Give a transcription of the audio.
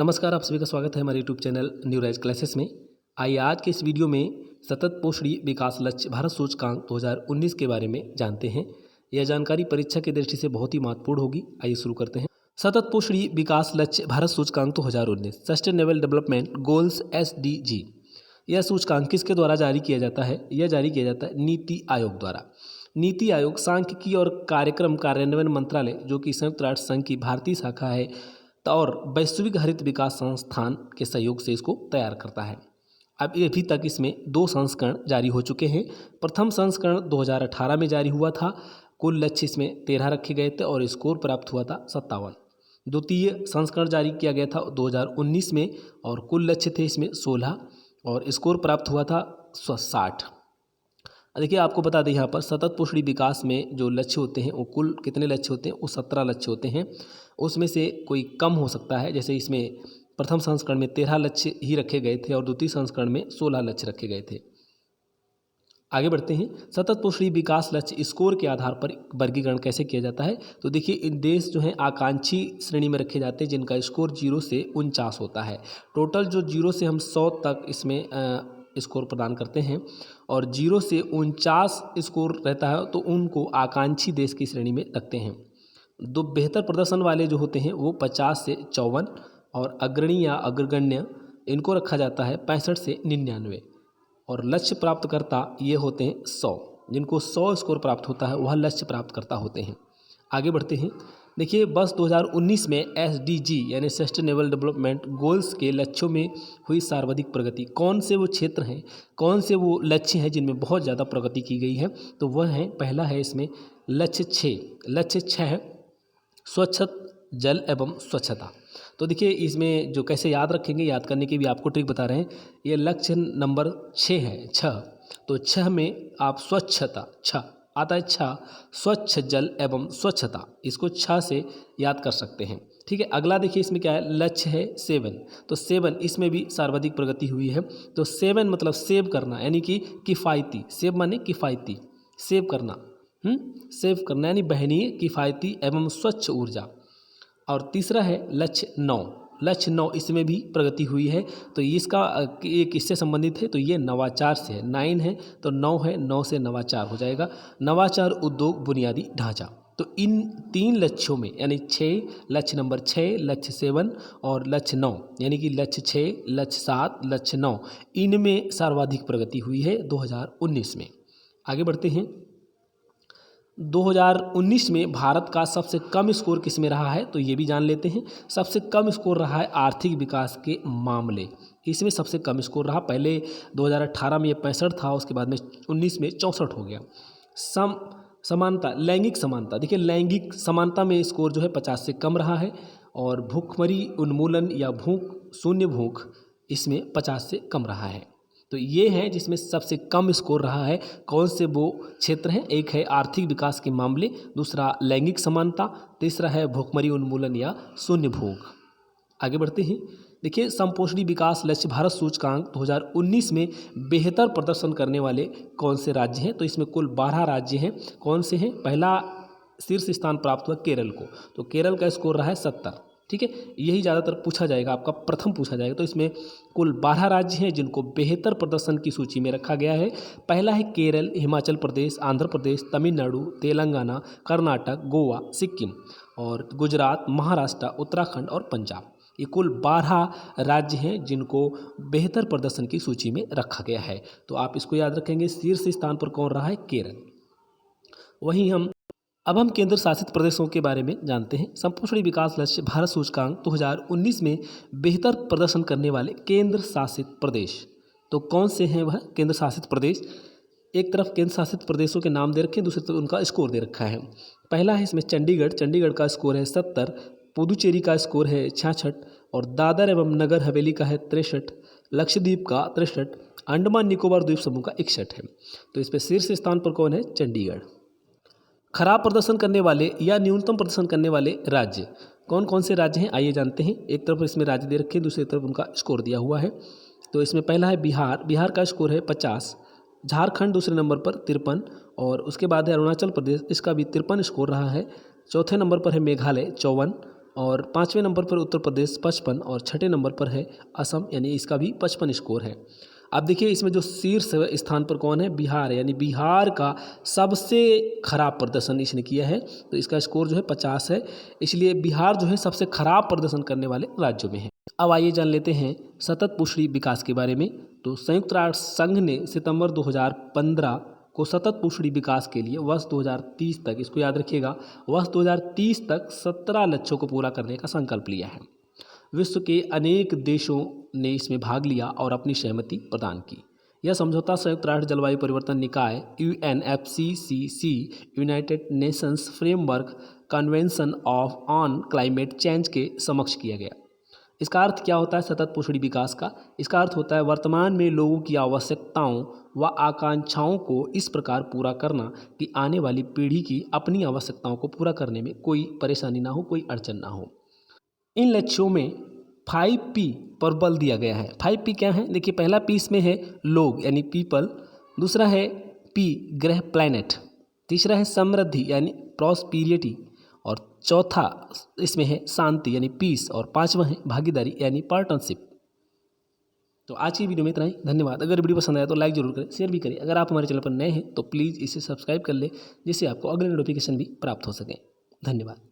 नमस्कार, आप सभी का स्वागत है हमारे YouTube channel new rise classes में। आइए आज के इस वीडियो में सतत पोषणीय विकास लक्ष्य भारत सूचकांक 2019 के बारे में जानते हैं। यह जानकारी परीक्षा की दृष्टि से बहुत ही महत्वपूर्ण होगी। आइए शुरू करते हैं। सतत पोषणीय विकास लक्ष्य भारत सूचकांक 2019 सस्टेनेबल डेवलपमेंट गोल्स SDG। यह सूचकांक किसके द्वारा जारी किया जाता है? यह जारी किया जाता है नीति आयोग द्वारा। नीति आयोग सांख्यिकी और कार्यक्रम कार्यान्वयन मंत्रालय, जो कि संयुक्त राष्ट्र संघ की भारतीय शाखा है, और वैश्विक हरित विकास संस्थान के सहयोग से इसको तैयार करता है। अब अभी तक इसमें 2 संस्करण जारी हो चुके हैं। प्रथम संस्करण 2018 में जारी हुआ था। कुल लक्ष्य इसमें 13 रखे गए थे और स्कोर प्राप्त हुआ था 57। द्वितीय संस्करण जारी किया गया था 2019 में और कुल लक्ष्य थे इसमें 16 और स्कोर प्राप्त हुआ था 60। देखिए, आपको बता दें यहाँ पर सतत पोषणीय विकास में जो लक्ष्य होते हैं वो कुल कितने लक्ष्य होते हैं? वो 17 लक्ष्य होते हैं। उसमें से कोई कम हो सकता है, जैसे इसमें प्रथम संस्करण में 13 लक्ष्य ही रखे गए थे और द्वितीय संस्करण में 16 लक्ष्य रखे गए थे। आगे बढ़ते हैं। सतत पोषणीय विकास लक्ष्य स्कोर के आधार पर वर्गीकरण कैसे किया जाता है? तो देखिए, इन देश जो हैं आकांक्षी श्रेणी में रखे जाते हैं जिनका स्कोर 0 से 49 होता है। टोटल जो 0 से हम 100 तक इसमें स्कोर प्रदान करते हैं और 0 से 49 स्कोर रहता है तो उनको आकांक्षी देश की श्रेणी में रखते हैं। दो बेहतर प्रदर्शन वाले जो होते हैं वो 50 से 54 और अग्रणी या अग्रगण्य इनको रखा जाता है 65 से 99 और लक्ष्य प्राप्तकर्ता ये होते हैं 100। जिनको 100 स्कोर प्राप्त होता है वह लक्ष्य प्राप्तकर्ता होते हैं। आगे बढ़ते हैं। देखिए, वर्ष 2019 में SDG यानी सस्टेनेबल डेवलपमेंट गोल्स के लक्ष्यों में हुई सर्वाधिक प्रगति। कौन से वो क्षेत्र हैं, कौन से वो लक्ष्य हैं जिनमें बहुत ज़्यादा प्रगति की गई है? तो वह है, पहला है इसमें लक्ष्य 6। लक्ष्य 6 है स्वच्छ जल एवं स्वच्छता। तो देखिए, इसमें जो कैसे याद रखेंगे, याद करने की भी आपको ट्रिक बता रहे हैं। ये लक्ष्य नंबर 6 है, 6। तो 6 में आप स्वच्छता, 6 आता है, 6 स्वच्छ जल एवं स्वच्छता, इसको 6 से याद कर सकते हैं। ठीक है। अगला देखिए, इसमें क्या है? लक्ष्य है 7। तो 7 इसमें भी सर्वाधिक प्रगति हुई है। तो 7 मतलब सेव करना, यानी कि किफ़ायती। सेव माने किफ़ायती, सेव करना, सेव करना यानी बहनीय, किफ़ायती एवं स्वच्छ ऊर्जा। और तीसरा है लक्ष्य 9। लक्ष्य 9 इसमें भी प्रगति हुई है। तो इसका ये किससे संबंधित है? तो ये नवाचार से है। 9 है तो 9 है, 9 से नवाचार हो जाएगा। नवाचार, उद्योग, बुनियादी ढांचा। तो इन 3 लक्ष्यों में यानी 6, लक्ष्य नंबर 6, लक्ष्य 7 और लक्ष्य 9, यानी कि लक्ष्य 6, लक्ष्य 7, लक्ष्य 9, इनमें सर्वाधिक प्रगति हुई है 2019 में। आगे बढ़ते हैं। 2019 में भारत का सबसे कम स्कोर किस में रहा है? तो ये भी जान लेते हैं। सबसे कम स्कोर रहा है आर्थिक विकास के मामले, इसमें सबसे कम स्कोर रहा। पहले 2018 में ये 65 था, उसके बाद में 19 में 64 हो गया। समानता, लैंगिक समानता। देखिए, लैंगिक समानता में स्कोर जो है 50 से कम रहा है और भूखमरी उन्मूलन या भूख शून्य भूख इसमें 50 से कम रहा है। तो ये हैं जिसमें सबसे कम स्कोर रहा है। कौन से वो क्षेत्र हैं? एक है आर्थिक विकास के मामले, दूसरा लैंगिक समानता, तीसरा है भूखमरी उन्मूलन या शून्य भूख। आगे बढ़ते हैं। देखिए, समपोषणी विकास लक्ष्य भारत सूचकांक 2019 में बेहतर प्रदर्शन करने वाले कौन से राज्य हैं? तो इसमें कुल 12 राज्य हैं। कौन से हैं? पहला शीर्ष स्थान प्राप्त हुआ केरल को। तो केरल का स्कोर रहा है 70। ठीक है, यही ज़्यादातर पूछा जाएगा, आपका प्रथम पूछा जाएगा। तो इसमें कुल 12 राज्य हैं जिनको बेहतर प्रदर्शन की सूची में रखा गया है। पहला है केरल, हिमाचल प्रदेश, आंध्र प्रदेश, तमिलनाडु, तेलंगाना, कर्नाटक, गोवा, सिक्किम और गुजरात, महाराष्ट्र, उत्तराखंड और पंजाब। ये कुल 12 राज्य हैं जिनको बेहतर प्रदर्शन की सूची में रखा गया है। तो आप इसको याद रखेंगे। शीर्ष स्थान पर कौन रहा है? केरल। वहीं अब हम केंद्र शासित प्रदेशों के बारे में जानते हैं। संपोषणी विकास लक्ष्य भारत सूचकांक 2019 में बेहतर प्रदर्शन करने वाले केंद्र शासित प्रदेश। तो कौन से हैं वह केंद्र शासित प्रदेश? एक तरफ केंद्र शासित प्रदेशों के नाम दे रखे हैं, दूसरी तरफ उनका स्कोर दे रखा है। पहला है इसमें चंडीगढ़। चंडीगढ़ का स्कोर है 70। पुदुचेरी का स्कोर है 66 और दादर एवं नगर हवेली का है 63, लक्षद्वीप का 63, अंडमान निकोबार द्वीप समूह का 61 है। तो इस पर शीर्ष स्थान पर कौन है? चंडीगढ़। खराब प्रदर्शन करने वाले या न्यूनतम प्रदर्शन करने वाले राज्य कौन कौन से राज्य हैं? आइए जानते हैं। एक तरफ इसमें राज्य दे रखे हैं, दूसरी तरफ उनका स्कोर दिया हुआ है। तो इसमें पहला है बिहार। बिहार का स्कोर है 50। झारखंड दूसरे नंबर पर 53 और उसके बाद है अरुणाचल प्रदेश, इसका भी 53 स्कोर रहा है। चौथे नंबर पर है मेघालय 54 और 5वें नंबर पर उत्तर प्रदेश 55 और 6ठे नंबर पर है असम, यानी इसका भी 55 स्कोर है। अब देखिए इसमें जो शीर्ष स्थान पर कौन है, बिहार है, यानी बिहार का सबसे खराब प्रदर्शन इसने किया है, तो इसका स्कोर जो है 50 है, इसलिए बिहार जो है सबसे खराब प्रदर्शन करने वाले राज्यों में है। अब आइए जान लेते हैं सतत पोषणी विकास के बारे में। तो संयुक्त राष्ट्र संघ ने सितंबर 2015 को सतत पोषणी विकास के लिए वर्ष 2030 तक, इसको याद रखिएगा, वर्ष 2030 तक 17 लक्ष्यों को पूरा करने का संकल्प लिया है। विश्व के अनेक देशों ने इसमें भाग लिया और अपनी सहमति प्रदान की। यह समझौता संयुक्त राष्ट्र जलवायु परिवर्तन निकाय UNFCCC United Nations framework convention on climate change के समक्ष किया गया। इसका अर्थ क्या होता है सतत पोषणी विकास का? इसका अर्थ होता है वर्तमान में लोगों की आवश्यकताओं व आकांक्षाओं को इस प्रकार पूरा करना कि आने वाली पीढ़ी की अपनी आवश्यकताओं को पूरा करने में कोई परेशानी ना हो, कोई अड़चन ना हो। इन लक्ष्यों में 5P पर बल दिया गया है। 5P क्या है? देखिए पहला P इसमें है लोग यानी पीपल, दूसरा है P ग्रह प्लैनेट, तीसरा है समृद्धि यानी प्रॉस्पेरिटी, और चौथा इसमें है शांति यानी पीस, और पांचवा है भागीदारी यानी पार्टनरशिप। तो आज की वीडियो में इतना ही, धन्यवाद। अगर वीडियो पसंद आया तो लाइक जरूर करें, शेयर भी करें। अगर आप हमारे चैनल पर नए हैं तो प्लीज़ इसे सब्सक्राइब कर लें, जिससे आपको अगले नोटिफिकेशन भी प्राप्त हो सके। धन्यवाद।